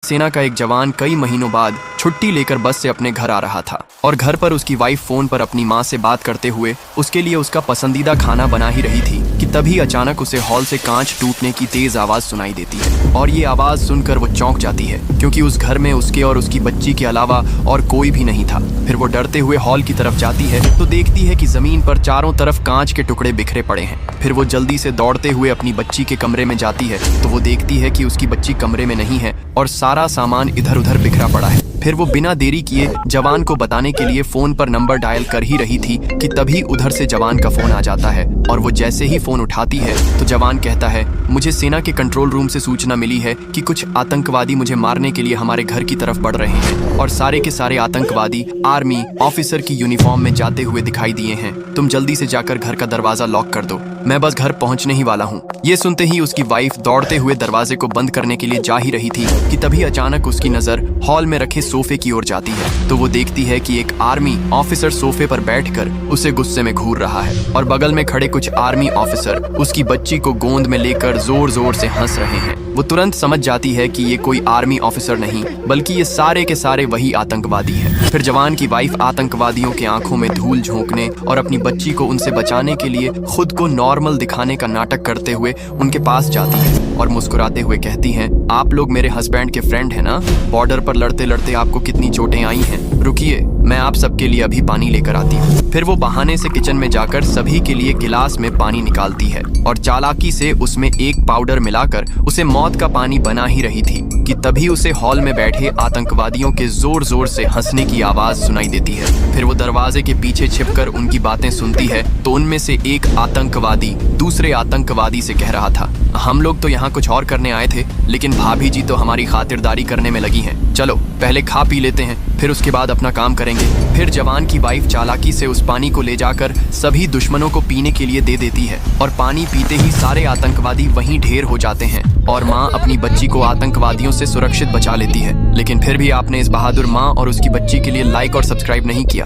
सेना का एक जवान कई महीनों बाद छुट्टी लेकर बस से अपने घर आ रहा था और घर पर उसकी वाइफ फोन पर अपनी माँ से बात करते हुए उसके लिए उसका पसंदीदा खाना बना ही रही थी कि तभी अचानक उसे हॉल से कांच टूटने की तेज आवाज सुनाई देती है और ये आवाज सुनकर वो चौंक जाती है क्योंकि उस घर में उसके और उसकी बच्ची के अलावा और कोई भी नहीं था। फिर वो डरते हुए हॉल की तरफ जाती है तो देखती है कि जमीन पर चारों तरफ कांच के टुकड़े बिखरे पड़े हैं। फिर वो जल्दी से दौड़ते हुए अपनी बच्ची के कमरे में जाती है तो वो देखती है कि उसकी बच्ची कमरे में नहीं है और सारा सामान इधर उधर बिखरा पड़ा है। फिर वो बिना देरी किए जवान को बताने के लिए फोन पर नंबर डायल कर ही रही थी कि तभी उधर से जवान का फोन आ जाता है और वो जैसे ही फोन उठाती है तो जवान कहता है, मुझे सेना के कंट्रोल रूम से सूचना मिली है कि कुछ आतंकवादी मुझे मारने के लिए हमारे घर की तरफ बढ़ रहे हैं और सारे के सारे आतंकवादी आर्मी ऑफिसर की यूनिफॉर्म में जाते हुए दिखाई दिए हैं। तुम जल्दी से जाकर घर का दरवाजा लॉक कर दो, मैं बस घर पहुंचने ही वाला हूँ। ये सुनते ही उसकी वाइफ दौड़ते हुए दरवाजे को बंद करने के लिए जा ही रही थी कि तभी अचानक उसकी नजर हॉल में रखे सोफे की ओर जाती है तो वो देखती है कि एक आर्मी ऑफिसर सोफे पर बैठकर उसे गुस्से में घूर रहा है और बगल में खड़े कुछ आर्मी ऑफिसर उसकी बच्ची को गोद में लेकर जोर जोर से हंस रहे हैं। वो तुरंत समझ जाती है कि ये कोई आर्मी ऑफिसर नहीं बल्कि ये सारे के सारे वही आतंकवादी हैं। फिर जवान की वाइफ आतंकवादियों के आंखों में धूल झोंकने और अपनी बच्ची को उनसे बचाने के लिए खुद को नॉर्मल दिखाने का नाटक करते हुए उनके पास जाती है और मुस्कुराते हुए कहती हैं, आप लोग मेरे हस्बैंड के फ्रेंड हैं ना? बॉर्डर पर लड़ते लड़ते आपको कितनी चोटें आई हैं? रुकिए, मैं आप सबके लिए अभी पानी लेकर आती हूँ। फिर वो बहाने से किचन में जाकर सभी के लिए गिलास में पानी निकालती है और चालाकी से उसमें एक पाउडर मिलाकर उसे मौत का पानी बना ही रही थी कि तभी उसे हॉल में बैठे आतंकवादियों के जोर जोर से हंसने की आवाज सुनाई देती है। फिर वो दरवाजे के पीछे छिपकर उनकी बातें सुनती है तो उनमें से एक आतंकवादी दूसरे आतंकवादी से कह रहा था, हम लोग तो यहाँ कुछ और करने आए थे लेकिन भाभी जी तो हमारी खातिरदारी करने में लगी हैं। चलो पहले खा पी लेते हैं फिर उसके बाद अपना काम करेंगे। फिर जवान की वाइफ चालाकी से उस पानी को ले जाकर सभी दुश्मनों को पीने के लिए दे देती है और पानी पीते ही सारे आतंकवादी वहीं ढेर हो जाते हैं और माँ अपनी बच्ची को आतंकवादियों से सुरक्षित बचा लेती है। लेकिन फिर भी आपने इस बहादुर माँ और उसकी बच्ची के लिए लाइक और सब्सक्राइब नहीं किया।